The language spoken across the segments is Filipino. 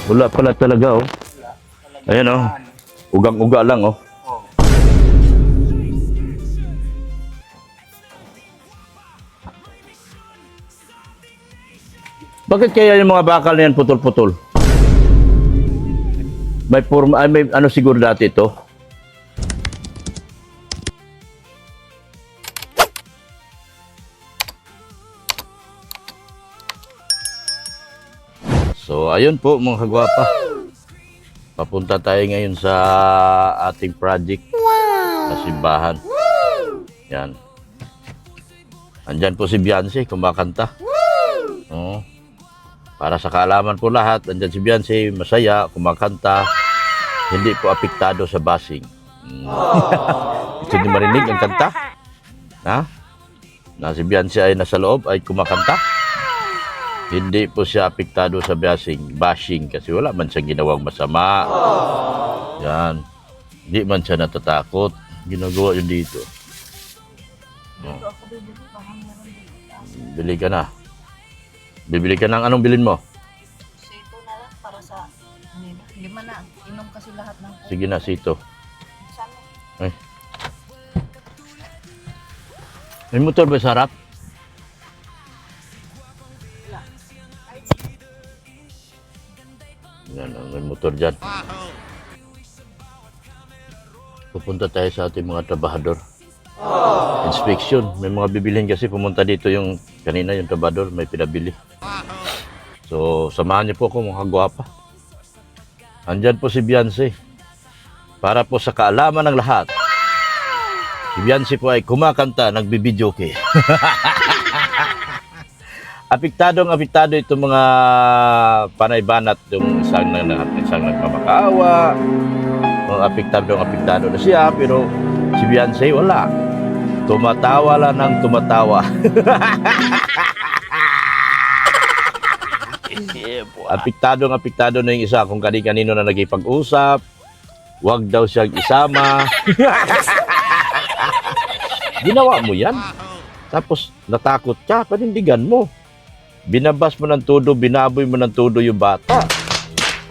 Wala pala talaga, oh. Ayan, oh. Ugang-uga lang, oh. Bakit kaya yung mga bakal na yan putol-putol? May forma, ay, may ano siguro dati ito? So, ayun po mga kagwapa. Papunta tayo ngayon sa ating project na simbahan. Yan. Andyan po si Beyonce, kumakanta. Oo. Para sa kaalaman po lahat, andyan si Beyonce, masaya, kumakanta. Hindi po apektado sa basing. Gusto niyo marinig ang kanta? Ha? Na si Beyonce ay nasa loob, ay kumakanta. Hindi po siya apektado sa bashing kasi wala man siyang ginawang masama. Yan. Hindi man siya natatakot. Ginagawa yun dito. No. Bili ka na. Bibili ka ng anong bilin mo? Sito na lang para sa lima na. Inom kasi lahat ng Sige na, sito. Ay. May motor ba sa harap? Yan, may motor dyan. Pupunta tayo sa ating mga trabahador. Inspection. May mga bibilhin kasi pumunta dito yung kanina yung trabahador, may pinabili. So, samahan niyo po ako mga gwapa. Andyan po si Beyonce. Para po sa kaalaman ng lahat. Si Beyonce po ay kumakanta, nagbibidyoke. Apektado itong mga panay banat, yung isang nagmamakaawa. Apektado na siya, pero si Beyonce wala. Tumatawa lang ng tumatawa. Apektado na yung isa kung kanino na nagipag-usap. Huwag daw siyang isama. Ginawa mo yan. Tapos natakot ka, panindigan mo. Binabas mo ng todo, binaboy mo ng todo yung bata.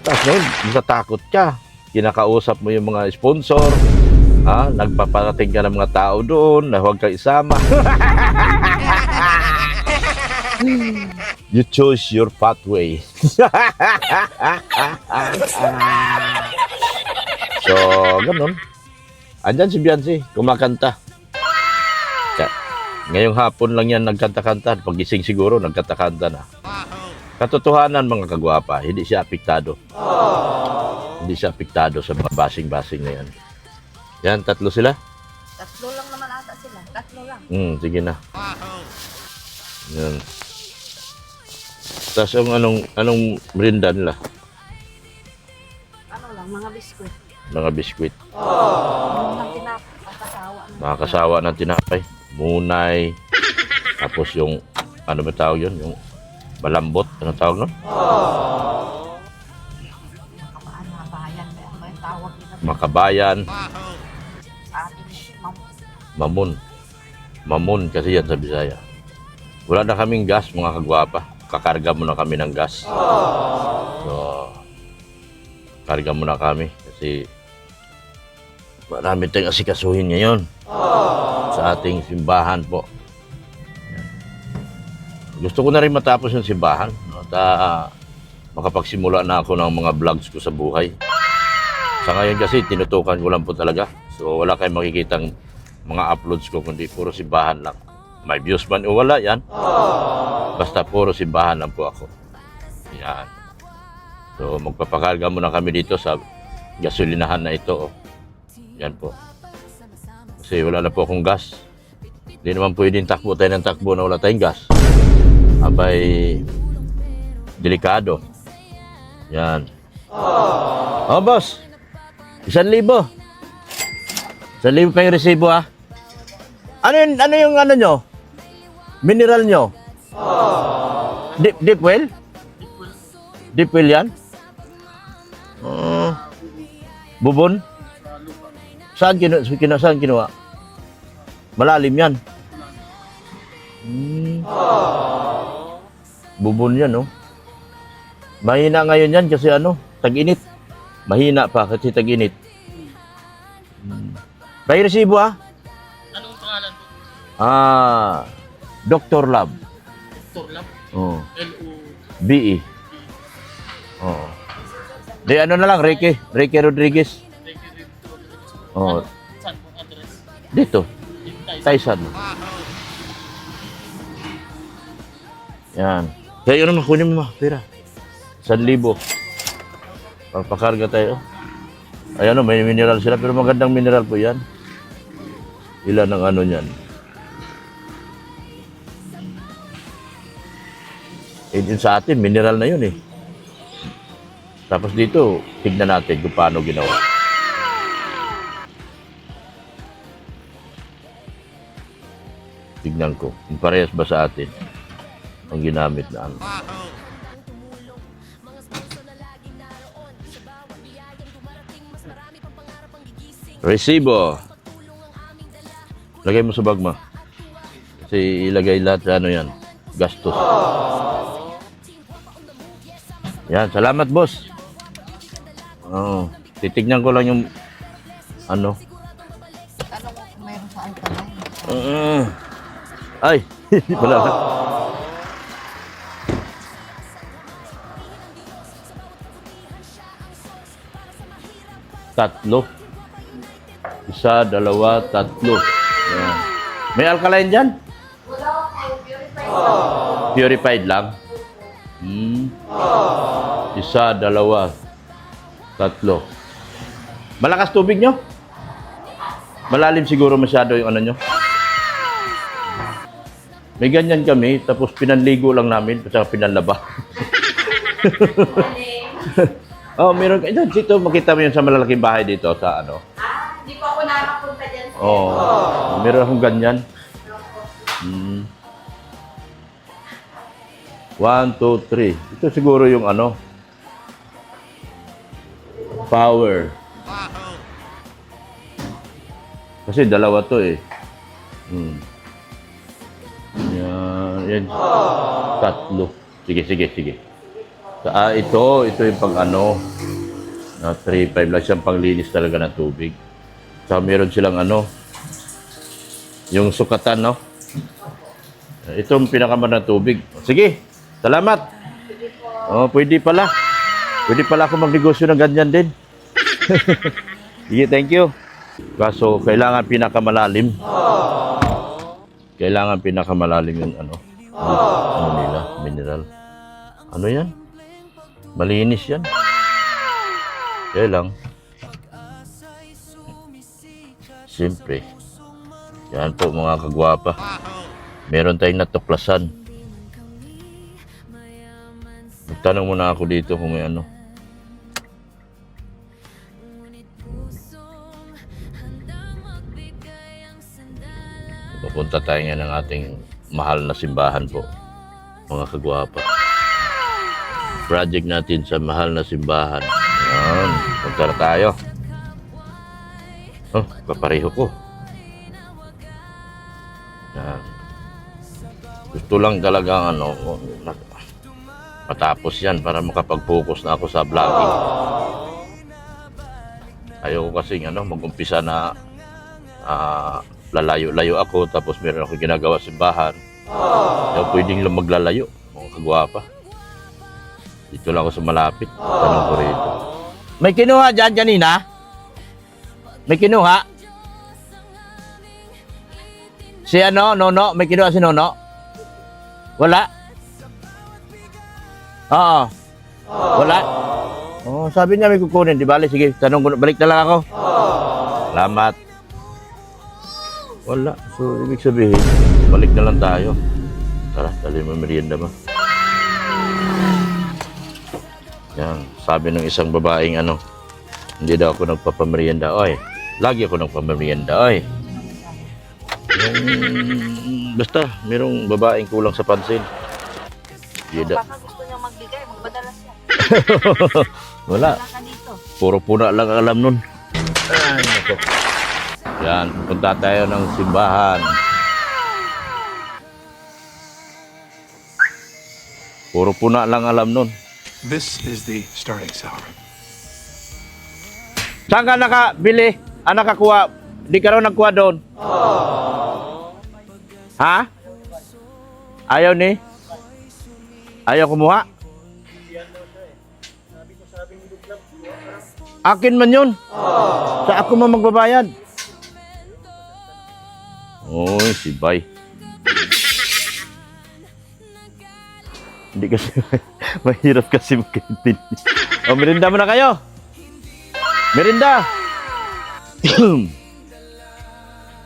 Tapos ngayon, natatakot ka. Kinakausap mo yung mga sponsor. Ha? Nagpaparating ka ng mga tao doon na huwag kang isama. You chose your pathway. So, ganun. Andyan si Beyonce, kumakanta. Ngayong hapon lang yan nagkanta-kanta. Pagising siguro, nagkanta-kanta na. Katotohanan mga kagwapa, hindi siya apektado. Hindi siya apektado sa mga basing-basing na yan. Yan, tatlo sila? Tatlo lang naman ata sila. Tatlo lang. Sige na. Yan. Tapos yung anong merinda nila? Ano lang, mga biskwit. Mga biskwit. Yung ng tinapay, kasawa. Mga kasawa ng tinapay. Munay. Tapos yung, ano ba tawag yun? Yung malambot. Ano tawag nun? Makabayan. Ano ba yung tawag nila? Makabayan. Sa atin, Mamon. Mamon kasi yan sa Bisaya. Wala na kaming gas mga kagwapa. Kakarga muna kami ng gas. So, karga muna kami kasi marami tayong asikasuhin ngayon sa ating simbahan po. Gusto ko na rin matapos yung simbahan at makapagsimula na ako ng mga vlogs ko sa buhay. Sa ngayon kasi tinutukan ko lang po talaga. So wala kayong makikitang mga uploads ko kundi puro simbahan lang. May views man o wala yan. Basta puro simbahan lang po ako. Yan. So magpapakarga muna kami dito sa gasolinahan na ito. Yan po. Kasi wala na po akong gas. Hindi naman pwedeng takbo tayo ng takbo na wala tayong gas. Abay, delikado. Yan. Oh, boss. 1,000. 1,000 pa yung resibo, ha? Ano yung ano nyo? Mineral nyo? Deep well? Deep well yan? Bubon? Saan kinuha? Malalim yan. Bubon yan, no? Mahina ngayon yan kasi ano? tag-init. Mahina pa kasi tag-init. May resibo ah? Anong pangalan po? Dr. Lab. Dr. Lab? Oh. L-O... BE. Oo. Di ano na lang, Ricky Rodriguez. Oh. Saan po address? Dito, Taisan. Yan. Kaya yun naman, kunin mo, pera. 1,000. Papakarga tayo. Ayan o, may mineral sila, pero magandang mineral po yan. Ilan ang ano niyan? Yun sa atin, mineral na yun eh. Tapos dito, tignan natin kung paano ginawa. Tignan ko, kung parehas ba sa atin ang ginamit na ano. Resibo. Lagay mo sa bag mo. Kasi ilagay lahat sa ano yan. Gastos. Yan, salamat boss. Oh, titignan ko lang yung ano. Tanong mo kung mayroon sa alkaline. Ay, hindi pala. Tatlo. Isa, dalawa, tatlo. Yan. May alkaline dyan? Purified lang. Isa, dalawa, tatlo. Malakas tubig nyo? Malalim siguro masyado yung ano nyo. May ganyan kami, tapos pinanligo lang namin, at saka pinanlaba. Oh, meron ka. Dito, makita mo yun sa malalaking bahay dito sa ano. Hindi po ako nakapunta dyan. Oh, meron akong ganyan. 1, 2, 3. Ito siguro yung ano. Power. Kasi dalawa to eh. Yan. Tatlo. Sige. Ito yung pang ano. Na 3-5 lang siyang panglinis talaga ng tubig. Saka meron silang ano. Yung sukatan, no? Ito yung pinakaman ng tubig. Sige. Salamat. Oh, pwede pala. Pwede pala ako magnegosyo ng ganyan din. Sige, thank you. Kaso, kailangan pinakamalalim. Kailangan pinakamalalim yung ano. Ano nila, mineral. Ano yan? Malinis yan. Kaya lang. Siyempre. Yan po mga kagwapa. Meron tayong natuklasan. Magtanong muna ako dito kung may ano. Pupunta tayo nga ng ating mahal na simbahan po, mga kagwapa. Project natin sa mahal na simbahan. Yan, punta na tayo. Oh, kapareho ko. Yan. Gusto lang talaga ano, matapos yan para makapag-focus na ako sa vlogging. Ayoko kasing ano, mag-umpisa na lalayo-layo ako tapos meron ako ginagawa sa simbahan. Kaya pwedeng lang maglalayo, mga kagwapa. Dito lang ako sa malapit. Tanong ko rito. May kinuha dyan kanina? May kinuha? Si ano, Nono? May kinuha si Nono? Wala? Oo. Wala? Oh, sabi niya may kukunin. Di bali, sige, tanong ko, balik na lang ako. Salamat. Wala. So, ibig sabihin, balik na lang tayo. Tara, dali mo merienda mo. Yan, sabi ng isang babaeng ano, hindi daw ako nagpapamerienda. Oy, lagi ako nagpapamerienda. Oy. Basta, merong babaeng kulang sa pansin. Baka gusto niya magbigay, magbadala siya. Wala. Wala ka dito. Puro puna lang alam nun. Ay, nako. Yan, punta tayo ng simbahan. Puro puna lang alam nun. This is the starting salary. Saan ka nakabili? Nakakuha? Di ka raw nagkuha doon? Ha? Ayaw ni? Ayaw kumuha? Akin man yun. Sa ako man magbabayad. Oy, si Bay. Hindi kasi, mahirap kasi magkaintindi. O, merinda mo na kayo. Merinda.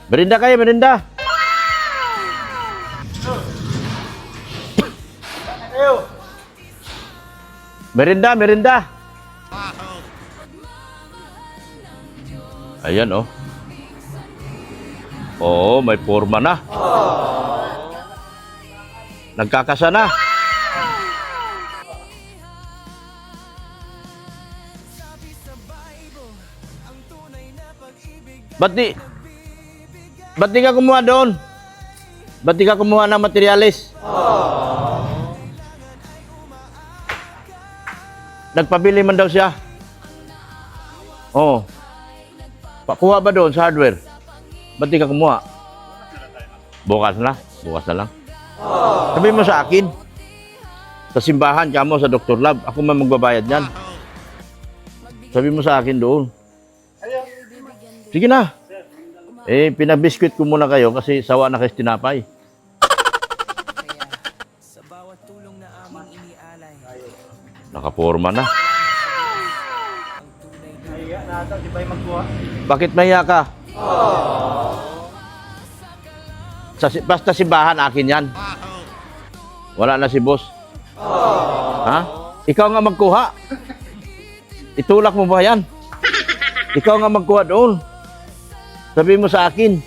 Merinda kayo, merinda. Merinda, merinda. Ayan, oh. Oo, may forma na. Nagkakasa na. Ba't di ka kumuha doon? Ba't di ka kumuha ng materialis? Nagpabili man daw siya. Oo. Pakuha ba doon sa hardware? Ba't di ka kumuha? Bukas na. Bukas na lang. Sabi mo sa akin. Sa simbahan, kamo sa Dr. Lab. Ako man magbabayad niyan. Sabi mo sa akin doon. Sige na. Eh, pinabiskwit ko muna kayo kasi sawa na kayo tinapay. Nakaporma na. Bakit mahiya ka? Basta simbahan, akin yan. Wala na si boss. Ha? Ikaw nga magkuha. Itulak mo ba yan? Ikaw nga magkuha doon. Sabi mo sa akin.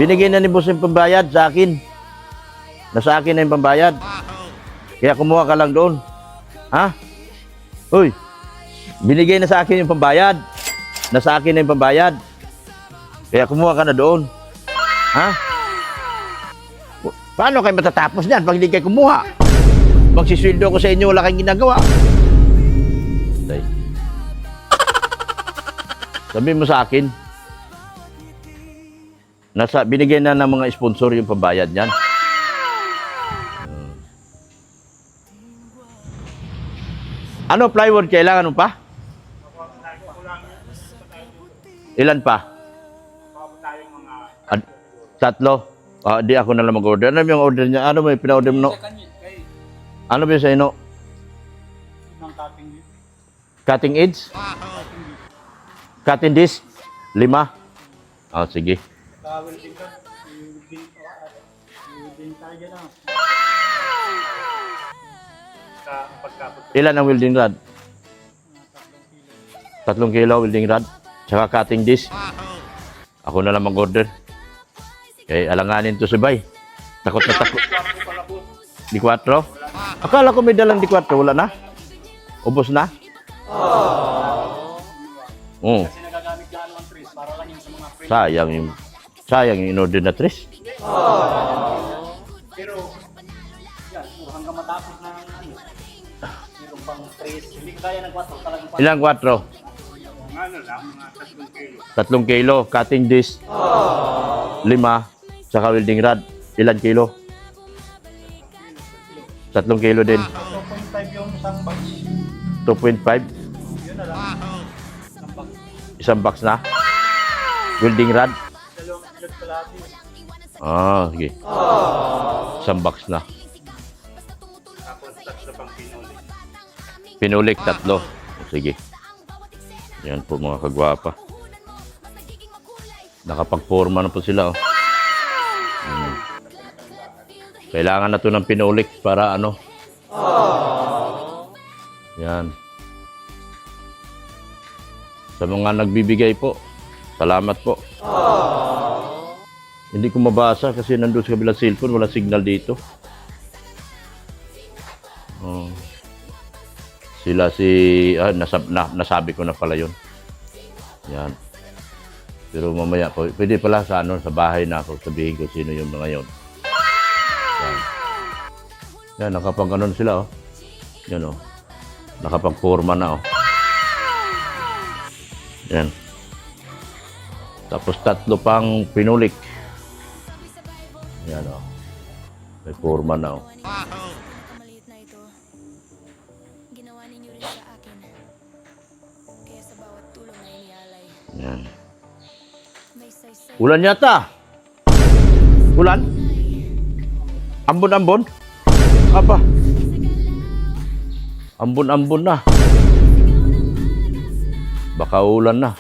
Binigay na ni boss yung pambayad sa akin. Nasa akin na yung pambayad. Kaya kumuha ka lang doon. Ha? Uy, binigay na sa akin yung pambayad. Nasa akin na yung pambayad. Kaya kumuha ka na doon. Ha? Paano kayo matatapos niyan pag hindi kayo kumuha? Magsisweldo ko sa inyo, wala kayong ginagawa. Day. Sabi mo sa akin, binigay na ng mga sponsor yung pambayad niyan. Ano plywood kailangan mo pa? Ilan pa? Tatlo? Di ako na lang mag-order. Ano yung order niya? Ano mo yung pina-order mo? Ano ba yung sa ino? Cutting edge? Cutting disc? 5? Sige. Ilan ang welding rod? 3 kilo welding rod. Tsaka cutting disc. Ako na lang mag-order. Eh, alanganin to si Bay. Takot na takot. Di 4? Akala ko may dalang di 4. Wala na? Ubos na? Oo. Sayang yung in-order na tres. Pero, yan, hanggang matapos na meron pang 3, hindi ko kaya ng 4, talagang 4. Ilang 4? Ano lang, mga 3 kilo. 3 kilo. Cutting disc. 5. Saka welding rod. Ilan kilo? 3 kilo din. 2.5 yung isang box. 2.5? Yun na lang. Isang box na? Welding rod? 2 kilot kalahati. Sige. Isang box na. Tapos 3 pang pinulit. Pinulik 3. Sige. Yan po mga kagwapa. Nakapagporma na po sila. Kailangan na to ng pinulik para ano. Yan. Sa mga nagbibigay po, salamat po. Hindi ko mabasa kasi nandun sa kabilang cellphone, wala signal dito. Sila nasabi ko na pala yun. Yan. Pero mamaya po, pwede pala sa bahay na ako sabihin ko sino yung mga yun. Yan. Yan, nakapag-anon sila, oh. Yan, oh. Nakapag-forma na, oh. Yan. Tapos 3 pang pinulik. Yan o. May forma na o. Maliit na ito. Ginawa ninyo rin sa akin. Kaya sa bawat tulong na inialay, Yan. may saysay. Ulan yata. Ulan? Ambon-ambon? Apa? Ambon-ambon na. Baka ulan na.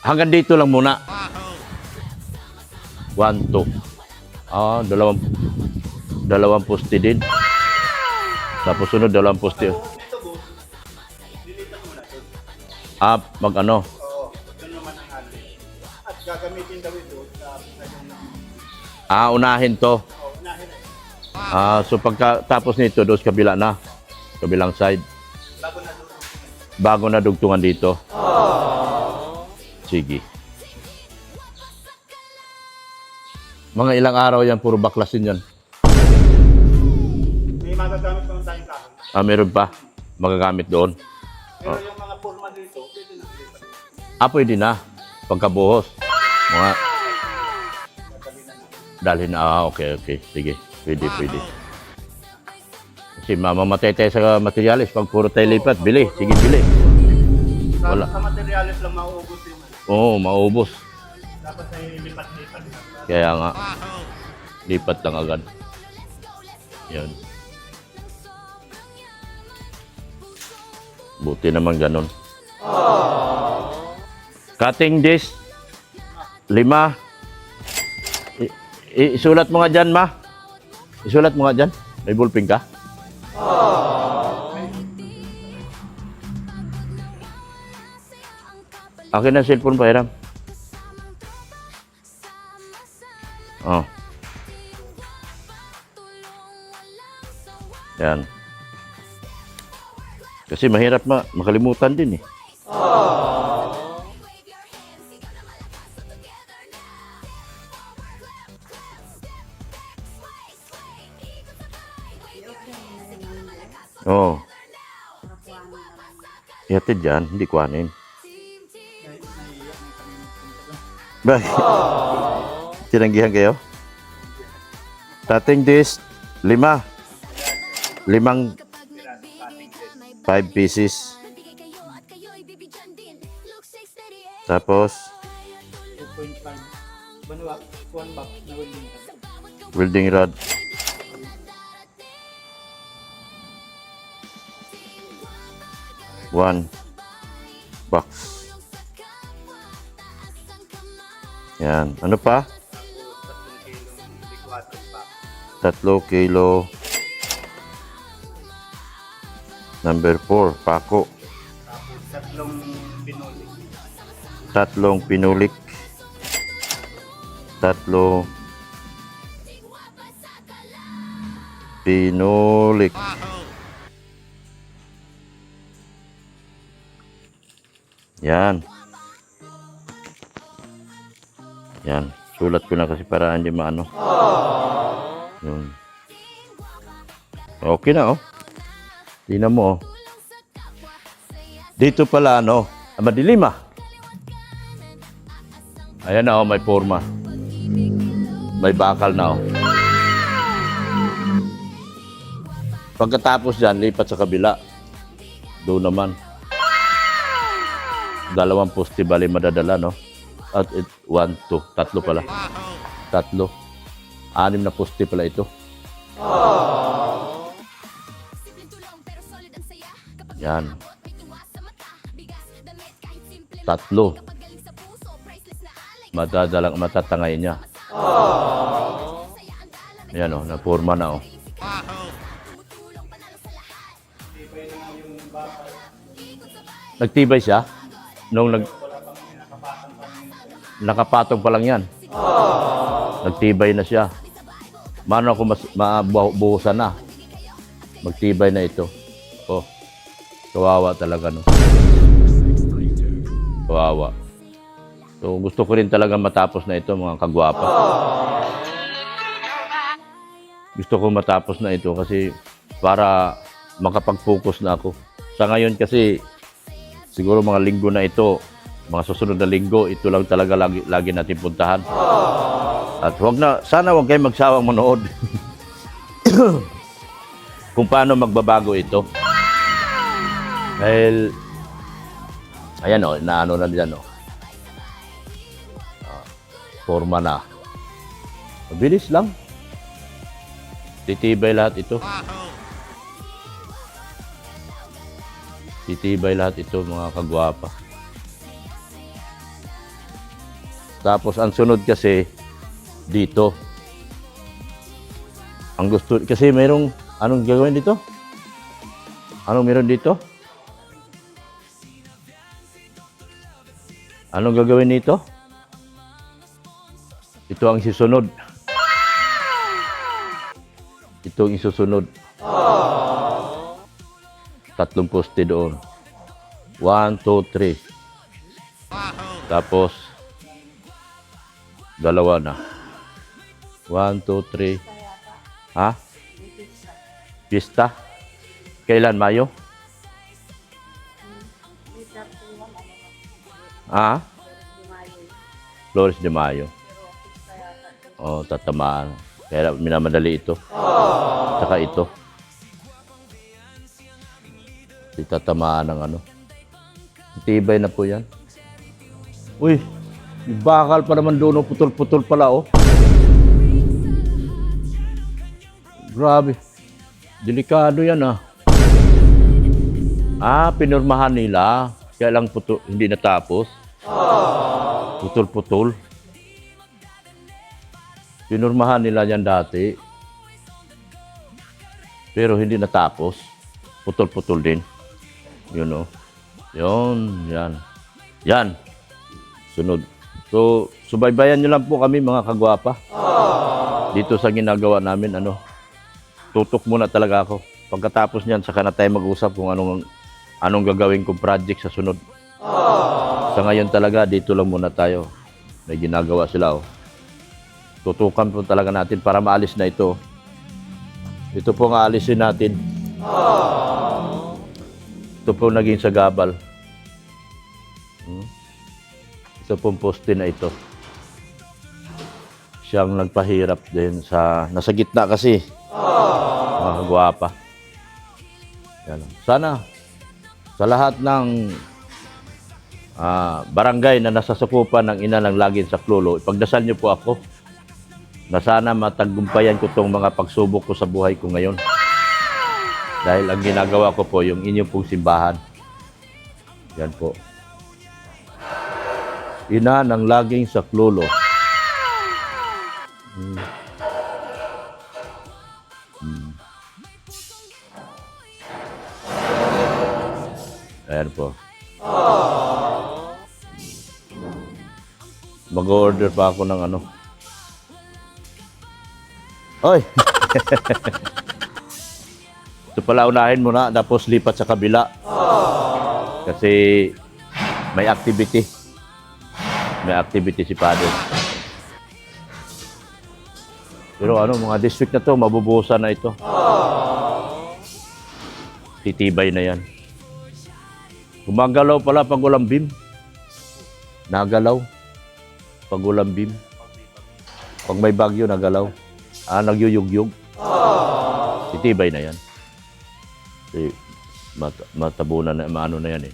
Hanggang dito lang muna. 1, 2. Dalawang poste din. Tapos sunod, 2 poste. Dito boss, lilipat mo na doon. Mag-ano? Oo, doon naman ang ano. At gagamitin daw ito sa yung Unahin to. unahin na. So pagkatapos nito, doon sa kabila na. Kabilang side. Bago na doon. Bago na dugtungan dito. Sige. Mga ilang araw yan, puro baklasin yan. May magagamit naman tayong kahoy. Meron pa. Magagamit doon. Pero yung mga forma dito, pwede na lipat. Pwede na. Pagkabuhos. Mga... Dalhin na. Okay. Sige. Pwede. Kasi mamamatay tayo sa materialis. Pag puro tayo lipat, bili. Sige, bili. Wala. Sa materialis lang mauubos yung ano. Oo, maubos. Dapat ay lipat-lipat. Kaya nga, lipat lang agad. Yan. Buti naman ganun. Cutting disc, 5. Isulat mo nga dyan, ma. Isulat mo nga dyan. May ballpen ka? Akin na cellphone pa, Hiram. Oh. Yan. Kasi mahirap makalimutan din eh. Oh. Ihatid dyan, hindi kuhanin. Bakit? Tinanggihan kayo? Cutting disc, 5. 5 pieces. Tapos, 2.5. Banwa, 1 box na welding welding. rod. One box. Yan. Ano pa? 3 kilo. Number 4, pako. Tapos 3 pinulik. 3 pinulik. 3 pinulik. Yan. Yan. Sulat ko na kasi para hindi maano. Yun. Okay na, oh. Tingnan mo, oh. Dito pala, ano, madilim, ah. Ayan na, oh, may forma. May bakal na, oh. Pagkatapos dyan, lipat sa kabila. Doon naman. 2 poste bali madadala, no? At 1, 2, 3 pala. 3. 6 na poste pala ito. Yan. 3. Matatangay niya. Yan, oh, na-forma na, oh. Nagtibay siya? Nung nakapatong pa lang yan. Nagtibay na siya. Mano ako mabuhusan na. Magtibay na ito. Oh. Kawawa talaga, no? Kawawa. So, gusto ko rin talaga matapos na ito, mga kagwapa. gusto ko matapos na ito kasi para makapag-focus na ako. Sa ngayon kasi, siguro mga linggo na ito, mga susunod na linggo, ito lang talaga lagi natin puntahan. At sana wag kayong magsawang manood. Kung paano magbabago ito. Dahil, ayan o, naano na dyan o. Forma na. Mabilis lang. Titibay lahat ito. Titibay lahat ito, mga kagwapa. Tapos, ang sunod kasi, dito. Ang gusto, kasi mayroong, anong gagawin dito? Anong meron dito? Anong gagawin dito? Ito ang susunod. Ito ang isusunod. 3 poste doon. 1, 2, 3. Tapos, 2 na. 1, 2, 3. Ha? Pista? Kailan? Mayo? Ha? Flores de Mayo. Oh, tatamaan. Kaya minamadali ito. Saka ito. Tatamaan ng ano. Tibay na po yan. Uy, bakal pa naman doon. Putol-putol pala, oh. Grabe. Delikado yan, ah. Pinurmahan nila. Kaya lang hindi natapos. Putol-putol. Pinurmahan nila yan dati. Pero hindi natapos. Putol-putol din. Yun, oh. Yun, yan. Yan. Sunod. So, subaybayan nyo lang po kami, mga kagwapa. Dito sa ginagawa namin, ano. Tutok muna talaga ako. Pagkatapos niyan, saka na tayo mag-usap kung anong gagawin kong project sa sunod. Sa ngayon talaga, dito lang muna tayo. May ginagawa sila, oh. Tutukan po talaga natin para maalis na ito. Ito po ang aalisin natin. Ito po naging sagabal. Ito pong poste na ito. Siyang nagpahirap din sa... Nasa gitna kasi. Mga gwapa. Yan. Sana sa lahat ng barangay na nasasakupan ng ina ng Lagin Saklolo, ipagdasal niyo po ako na sana matagumpayan ko itong mga pagsubok ko sa buhay ko ngayon. Dahil ang ginagawa ko po, yung inyong pong simbahan. Yan po. Ina ng Laging Saklolo. Ayan po. Mag-order pa ako ng ano. Oy! Ito pala, unahin mo na, tapos lipat sa kabila. Kasi may activity. May activity si Father. Pero ano, mga district na to, mabubuhusan na ito. Titibay na yan. Gumagalaw pala pag walang beam. Nagalaw. Pag walang beam. Pag may bagyo, nagalaw. Nagyuyug-yug. Titibay na yan. Matabunan na, maano na yan eh.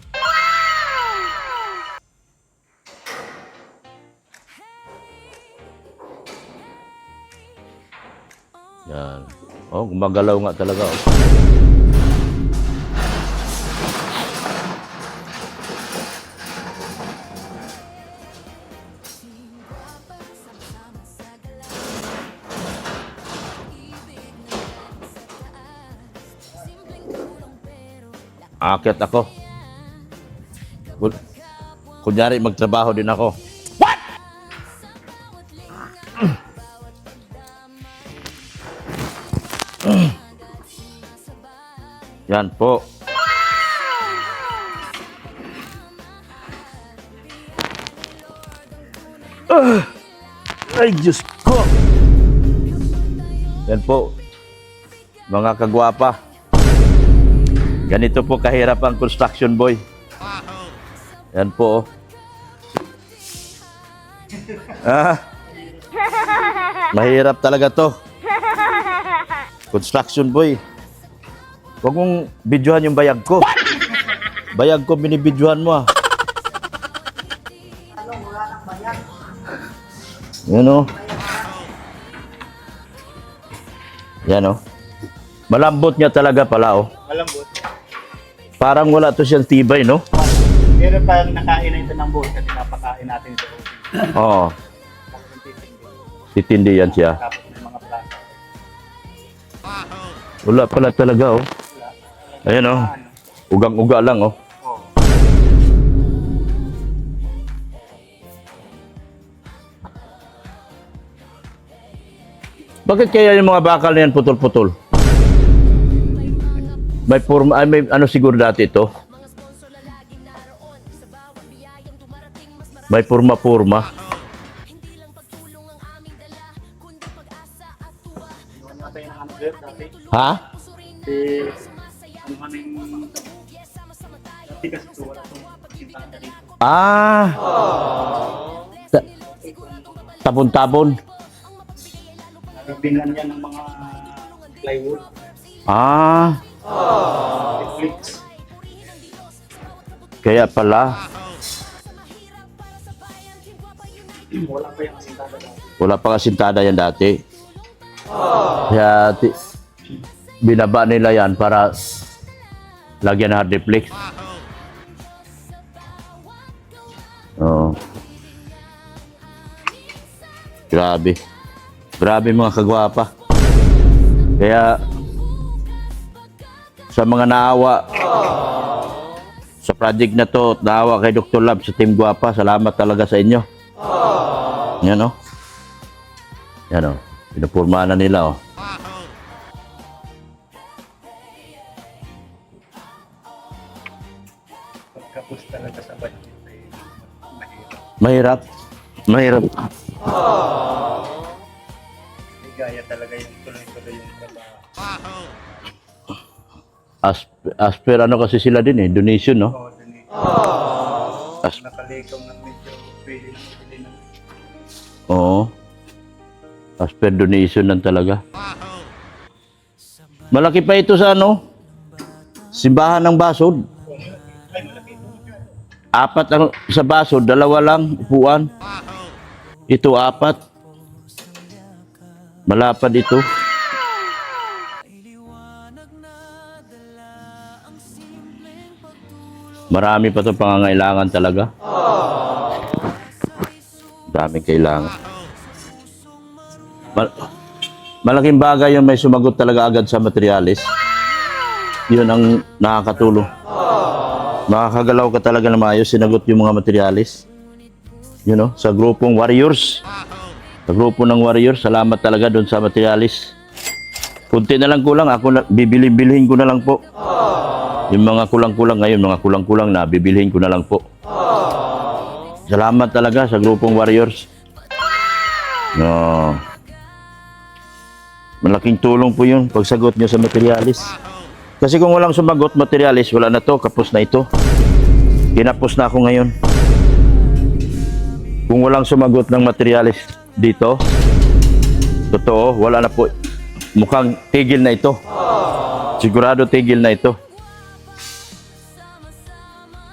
Yan. Oh, gumagalaw nga talaga. Oh. Aakyat ako. Kunyari magtrabaho din ako. What? Yan po. Ay, Diyos ko. Yan po. mga kagwapa. Ganito po kahirap ang construction boy. Yan po. Mahirap talaga to. Construction boy. Huwag mong videohan yung bayag ko. Bayag ko, binibidyohan mo Yan o. Yan o. Malambot niya talaga pala o. Malambot. Parang wala to siyang tibay, no? Pero pag nakain na ito ng buhos, kasi napakain natin ito. Oo. Talagang titindi. Titindi yan siya. Tapos may mga plasa. Wala pala talaga oh. Ayan oh. Ugang-uga lang oh. Oo. Bakit kaya yung mga bakal na yan putol-putol? May forma, ay may ano siguro dati ito? May forma-forma. Iwan natin ang ano girl dati. Ha? Si... Ano kaming... Dati kasi ito wala itong sintahan dito. Ah! Ta- Tabon-tabon. Nagbilan yan ng mga plywood. Ah! Netflix. Kaya pala. Wala pa yung asintada dati. Wala pa kasintada yan dati. Kaya binaba nila yan para lagyan ng hardiplex. Oo. Grabe. Grabe mga kagwapa. Kaya sa mga naawa sa project na to, naawa kay Dr. Lab sa Team Guapa, salamat talaga sa inyo. Yan o. Yan o. Pinapurma na nila o. Pagkapos talaga sa budget ay mahirap. Mahirap. Mahirap. Hindi gaya talaga yung tuloy-tuloy yung trabaho. As per ano kasi sila din eh, donation no? Oo, dun eh. As, Nakaligaw ng medyo pwede ng pwede ng oo. As per donation lang talaga. Malaki pa ito sa ano? Simbahan ng Basod. ay malaki ito. Apat ang sa Basod, dalawa lang upuan. Ito apat. Malapad ito. Marami pa 'tong pangangailangan talaga. Daming kailangan. Malaking bagay yung may sumagot talaga agad sa materialis. Yun ang nakakatulong. Makakagalaw ka talaga na maayos, sinagot yung mga materialis. You know, sa grupong Warriors. Sa grupo ng Warriors, salamat talaga doon sa materialis. Kunti na lang kulang, ako na, bibilhin ko na lang po. Yung mga kulang-kulang ngayon, mga kulang-kulang na, bibilhin ko na lang po. Salamat talaga sa grupong Warriors. No. Malaking tulong po yun, pagsagot nyo sa materialis. Kasi kung walang sumagot materialis, wala na to, kapos na ito. Kinapos na ako ngayon. Kung walang sumagot ng materialis dito, totoo, wala na po. Mukhang tigil na ito. Sigurado tigil na ito.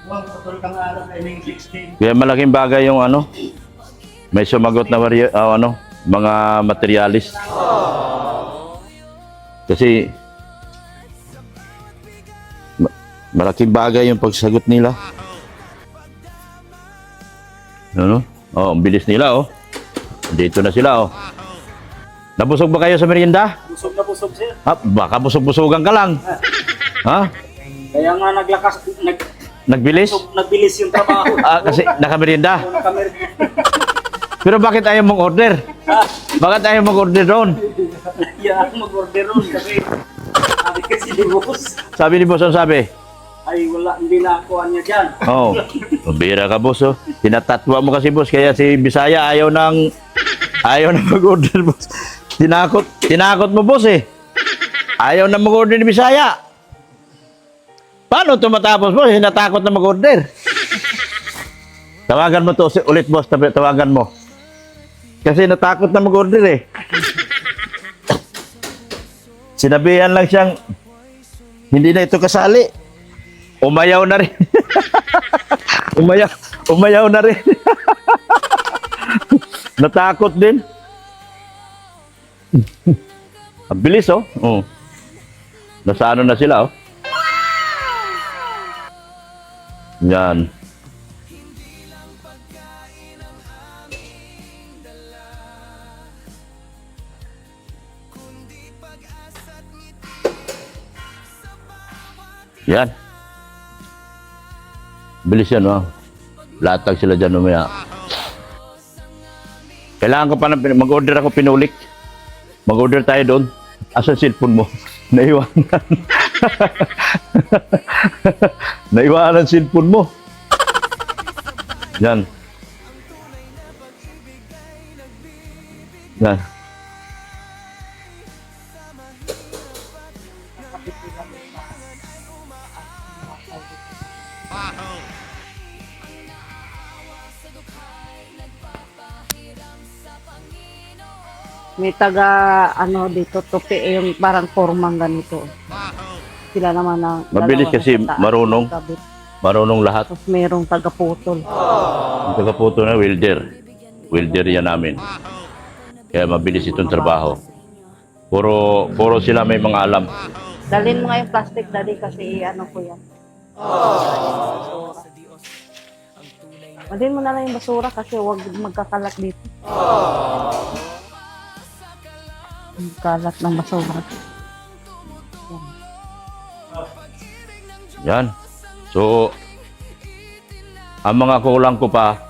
Wow, patuloy kang araw ay may 16. Kaya malaking bagay yung ano, may sumagot na mga materialis. Kasi malaking bagay yung pagsagot nila. Ano? Oh, ang bilis nila oh. Dito na sila oh. Nabusog ba kayo sa merienda? Busog na busog sir. Ah, baka busog-busogan ka lang. Ha? Kaya nga Nagbilis? nagbilis yung trabaho. Ah, kasi nakamerienda. Nakamer. Pero bakit ayaw mong order? Bakit ayaw mong order doon? Yeah, mag-order ron kasi sabi kasi ni boss, Sabi ni boss, ang sabi? ay wala, hindi na ako niya dyan. Oh, mabira ka boss oh. Tinatatwa mo kasi boss, kaya si Bisaya ayaw nang mag-order boss. Tinakot mo boss eh. Ayaw na mag-order ni Bisaya. Paano ito matapos mo? Hinatakot na mag-order. Tawagan mo to ulit, boss. Tawagan mo. Kasi natakot na mag-order eh. Sinabihan lang siyang hindi na ito kasali. Umayaw na rin. Umayaw na rin. Natakot din. Ang bilis oh. Oh. Nasa ano na sila oh. Yan. Yan. Bilis yan, oh. Latag sila dyan umaya. Kailangan ko pa na mag-order ako pinulik. Mag-order tayo doon. Asa cellphone mo? Naiwanan. Naiwanan cellphone mo. Yan. Yan. May taga, ano, dito, tupi, yung parang formang ganito. Sila naman ang Mabilis dalawa kasi sa taas, marunong. kabit. Marunong lahat. Tapos mayroong taga-putol. Ang tagaputo na welder. Welder yan namin. Kaya mabilis itong trabaho. Puro sila may mga alam. Dalhin mo nga yung plastic, daddy, kasi ano ko yan. Dalhin mo na lang yung basura kasi huwag magkakalat dito. Kalat ng basura. Yan. So, ang mga kulang ko pa,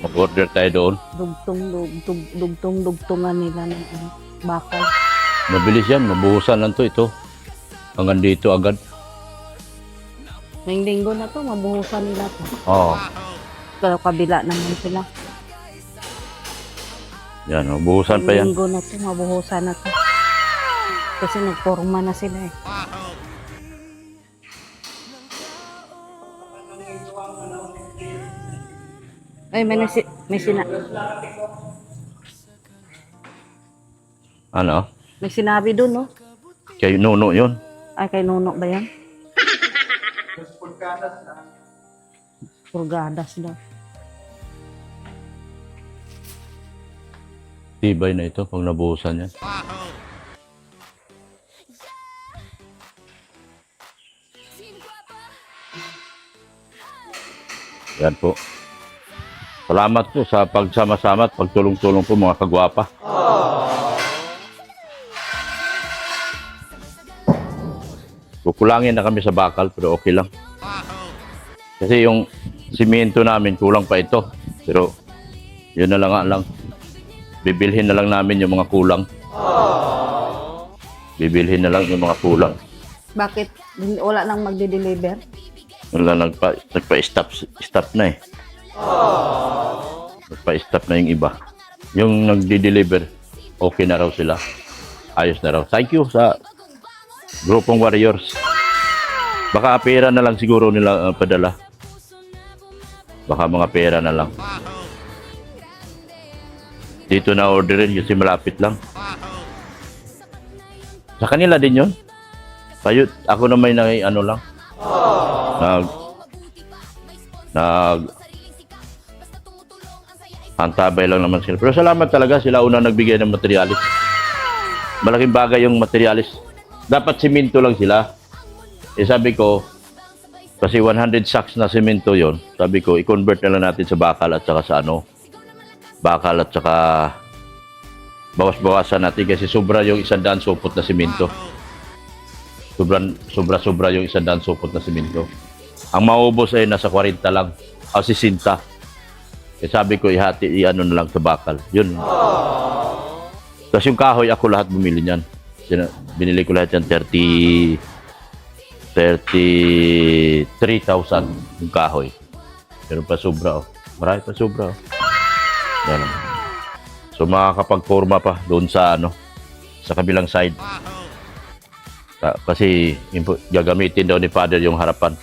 mag-order tayo doon. Dugtungan nila ng ano, bakal. Mabilis yan, mabuhusan lang to ito. Hanggang dito agad. Ngayong linggo na to, mabuhusan nila to. Oo. Pero kabila naman sila. Yan, mabuhusan pa yan. Ngayong linggo na to, mabuhusan na to. Kasi nagporma na sila eh. Ay, may Ano? sinabi doon, no? Kay Nuno yun. Ay, kay Nuno ba yan? Purgadas daw. Tibay na ito pag nabuhusan yan. Yan po. Salamat po sa pagsama-sama at pagtulong-tulong po mga kagwapa. Kukulangin na kami sa bakal pero okay lang. Kasi yung simento namin kulang pa ito. Pero yun na lang. Bibilhin na lang namin yung mga kulang. Bibilhin na lang yung mga kulang. Bakit wala nang magde-deliver? Wala, nagpa-stop na eh. Nagpa-stop na yung iba. Yung nagdi-deliver, okay na raw sila. Ayos na raw. Thank you sa grupong warriors. Baka pera na lang siguro nila padala. Baka mga pera na lang. Dito na orderin kasi malapit lang. Sa kanila din yun. Kayo, ako naman ano lang. Antabay lang naman sila. Pero salamat talaga sila una nagbigay ng materialis. Malaking bagay yung materialis. Dapat simento lang sila. Eh sabi ko, kasi 100 sacks na simento yon. Sabi ko, i-convert na lang natin sa bakal at saka sa ano. Bakal at saka bawas-bawasan natin kasi sobra yung 100 supot na simento. Sobra yung 100 supot na simento. Ang maubos ay nasa 40 lang. O 60. Eh sabi ko, i-ano na lang sa bakal. Yun. Tapos yung kahoy, ako lahat bumili niyan. Binili ko lahat yan 33,000 yung kahoy. Meron pa sobra, oh. Marami pa sobra, oh. Yan. So, makakapag-forma pa doon sa, ano, sa kabilang side. Kasi, gagamitin daw ni Father yung harapan.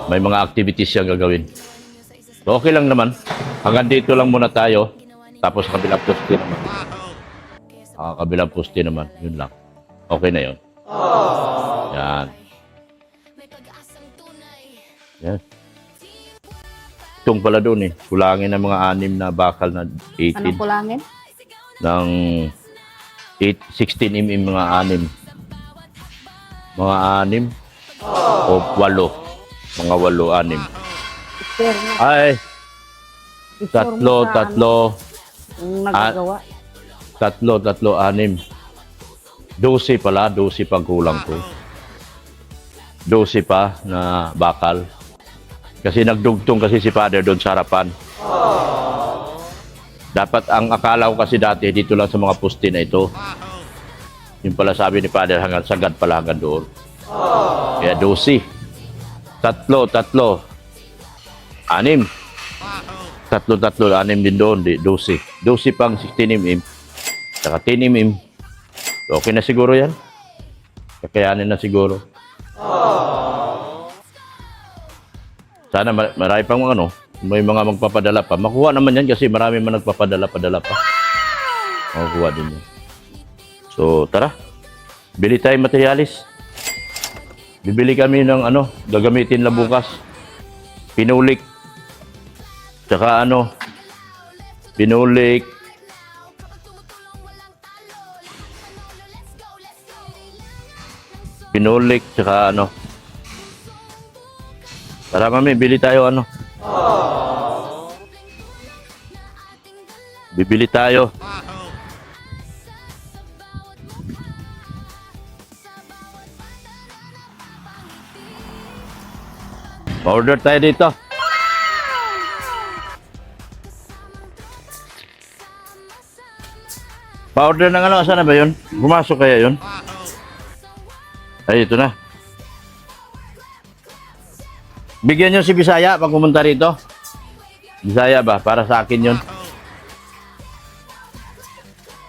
May mga activities siyang gagawin. So, okay lang naman. Hanggang dito lang muna tayo. Tapos, kabilang poste naman. Kabilang poste naman. Yun lang. Okay na yun. Yan. Yan. Itong pala doon eh. Kulangin ng mga 6 na bakal na 18. Anong kulangin? Ng 16 mm mga 6. Mga 6 o 8. Mga 8, 6. Sir, na. Ay, I-form mo sa tatlo, Yung nagagawa. 6. 12 pala, 12 pang kulang ko. 12 pa na bakal. Kasi nagdugtong kasi si Father doon sa harapan. Dapat ang akala ko kasi dati dito lang sa mga poste na ito. Yung pala sabi ni Father hanggang sagad pala hanggang doon. Kaya 12. 3, 6. 3, 6 din doon. 12. 12 pang 16 mm. Saka 10 mm. Okay na siguro yan. Kakayanin na siguro. Sana marami pang ano, may mga magpapadala pa. Makuha naman yan kasi marami man nagpapadala-padala pa. Makukuha din yan. So, tara. Bili tayong materialis. Bibili kami ng ano, gagamitin na bukas. Pinulik. Tsaka ano, pinulik. Pinulik, tsaka ano. Tara mami, bili tayo ano. Bibili tayo. Ma-order tayo dito. Pa-order ng ano, saan na ba yun? Pumasok kaya yun? Ay, ito na. Bigyan nyo si Bisaya pag pumunta rito. Bisaya ba? Para sa akin yun.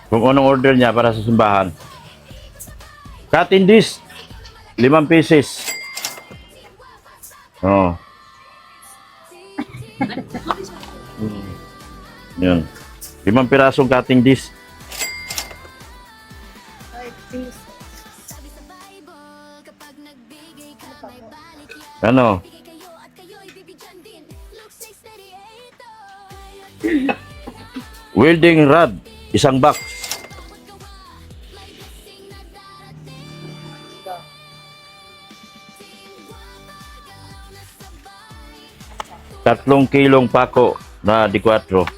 Kung anong order niya para sa simbahan. Cutting disc. 5 pieces. Oh. Yun. 5 pirasong cutting disc. Ano? Welding rod, 1 box. Tatlong kilong pako na D4.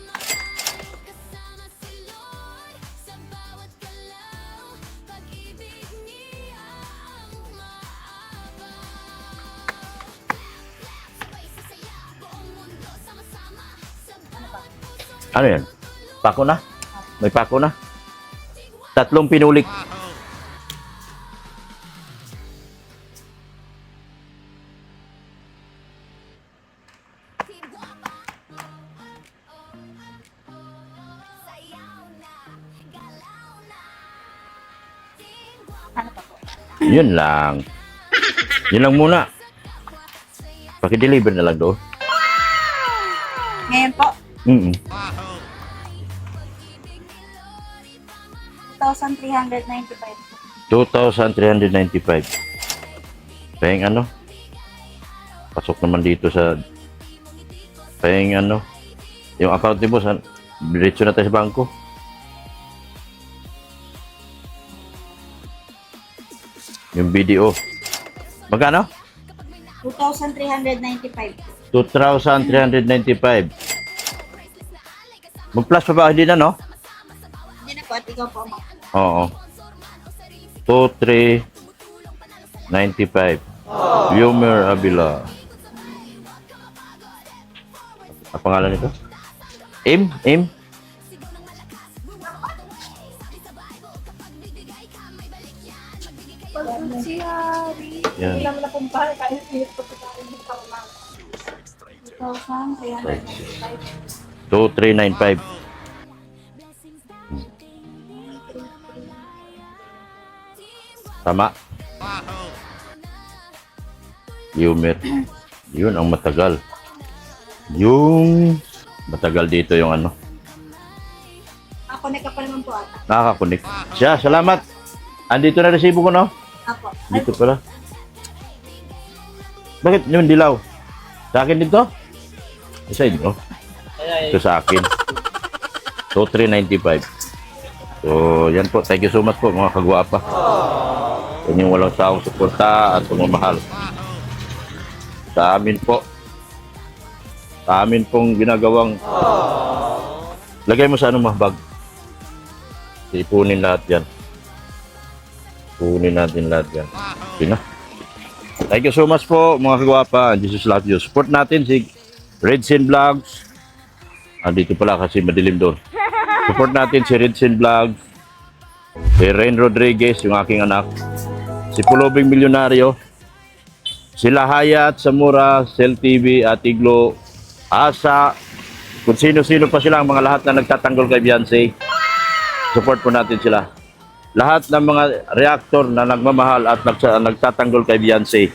Ano yan? Pako na? May pako na? 3 pinulik. Yun lang. Yun lang muna. Paki-deliver na lang doon. Ngayon po, 2,395. 2,395. Pahing ano? Pasok naman dito sa pahing ano? Yung account ni boss, diretso na tayo sa bangko. Yung BDO. Magkano? 2,395. 2,395. Mag-plus pa ba? Hindi na, no? Hindi na po at ikaw po, ma'am. Oo. 2,395. Yumer Abila. Ang pangalan nito? Im? Si Harry. Yan. Hindi naman na pumpara kahit hindi po tayo ng 2,395. 2395. Tama. Yumer. Yun ang matagal. Yung matagal dito yung ano. Connect ka pa naman po ata. Nakaka-connect. Siya, salamat. Andito na resibo ko, no? Apo. Dito pala. Bakit yung dilaw? Sa akin dito? Sa inyo? Ito sa akin. So, 395. So, yan po. Thank you so much po, mga kagwapa. Yan yung walang sawang suporta at pumamahal. Sa amin po. Sa amin pong ginagawang... Lagay mo sa ano, bag. Ipunin lahat yan. Ipunin natin lahat yan. Okay na. Thank you so much po, mga kagwapa. Jesus love you. Support natin si Redsin Vlogs. Dito pala kasi madilim doon. Support natin si Redsin Vlogs. Si Rain Rodriguez, yung aking anak. Si Pulobing Milyonaryo. Sila Hayat, Samura, Cell TV, Atiglo, Asa. Kung sino-sino pa sila, ang mga lahat na nagtatanggol kay Beyonce. Support po natin sila. Lahat ng mga reactor na nagmamahal at nagtatanggol kay Beyonce.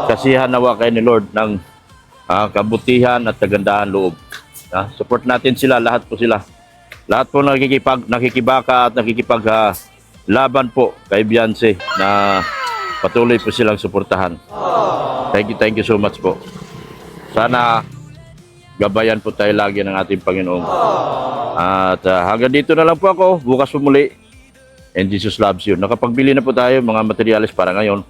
Kasihan nawa kay ni Lord ng kabutihan at kagandahan loob. Support natin sila, lahat po sila. Lahat po nakikibaka at laban po kay Beyonce na patuloy po silang suportahan. Thank you so much po. Sana gabayan po tayo lagi ng ating Panginoon. At hanggang dito na lang po ako. Bukas po muli. And Jesus loves you. Nakapagbili na po tayo mga materials para ngayon.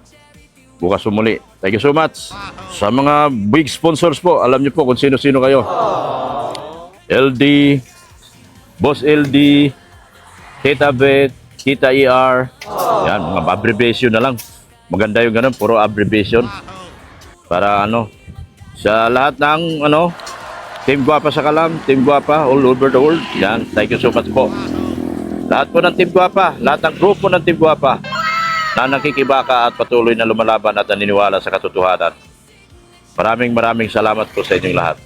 Bukas po muli. Thank you so much. Sa mga big sponsors po, alam niyo po kung sino-sino kayo. LD, Boss LD, Tita Bet, Tita ER. Yan, mga abbreviation na lang. Maganda yung ganun, puro abbreviation. Para sa lahat ng Team Guapa sa Kalam, Team Guapa all over the world. Yan, thank you so much po. Lahat po ng Team Guapa, lahat ng grupo ng Team Guapa na nakikibaka at patuloy na lumalaban at naniniwala sa katotohanan. Maraming salamat po sa inyong lahat.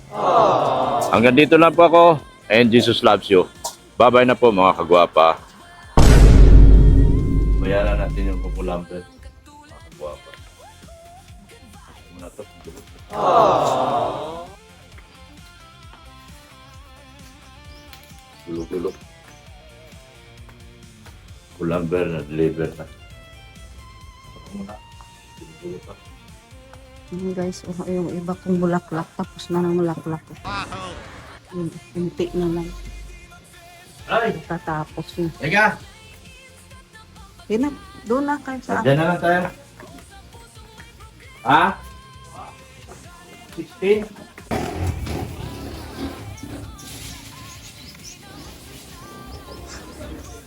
Hanggang dito lang po ako, and Jesus loves you. Bye-bye na po mga kagwapa. Bayaran natin yung populamper. Mga kagwapa. Muna to. Gulo-gulo. Pulamper na deliver na. Muna. Gulo-gulo pa. Guys, yung iba kong bulaklak, tapos na ng bulaklak. Yung unti na lang. Ay! Tatapos yun. Teka! Doon na kayo sa Diyan na lang tayo. Ha? 16?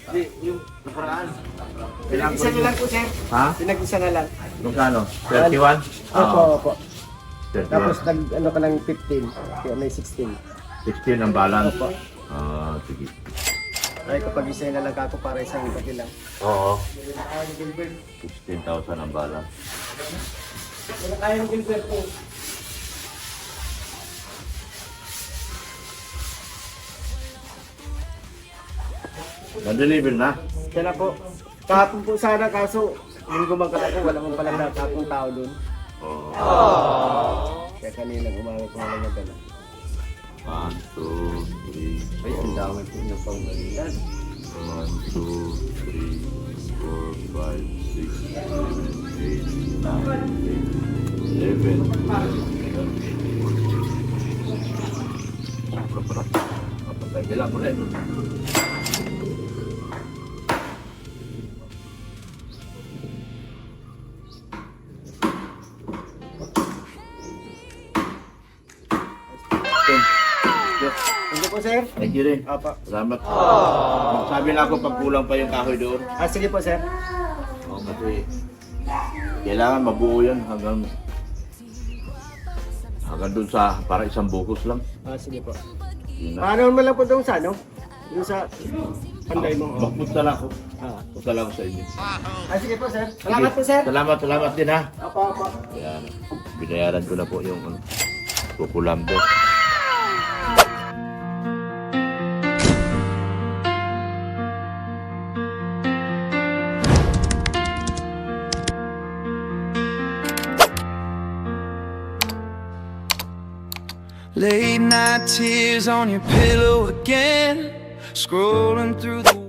Hindi, yung nakaraan. Pinag-isa nyo lang po, sir. Ha? Pinag-isa na lang. Magkano? 31? Opo. 31. Tapos ano ka lang 15. Kaya may 16. 16 ang balance. Opo. Sige. Ay, kapag isa na lang ako para isang pati lang. Oo. 16,000 ang balance. Wala kayang Gilbert po. Na-deliver na? Kaya na po. Kahapon po sana kaso linggo magkala ko, wala mong palang nakakapong tao doon. Oo. Kaya kaninang umaga ko na lang nagdala. 1, 2, 3, Ay, ang dami po niyo pang yan. 1, 2, 3, 4, 5, 6, 7, 8, 9, 10, 11, 12. Kapag lang ulit. Thank you po, sir. Thank you rin. Apa. Salamat. Sabi na ako pag kulang pa yung kahoy doon. Sige po, sir. Kasi kailangan mabuo yan hanggang doon sa para isang bukos lang. Sige po. Yun na. Paano mo lang po doon sa ano? Doon sa panday mo. Magpunta lang ako. Punta lang ako sa inyo. Sige po, sir. Salamat po, sir. Salamat din ha. Apa. Ayan. Binayaran ko na po yung Kukulambot. Late night tears on your pillow again, scrolling through the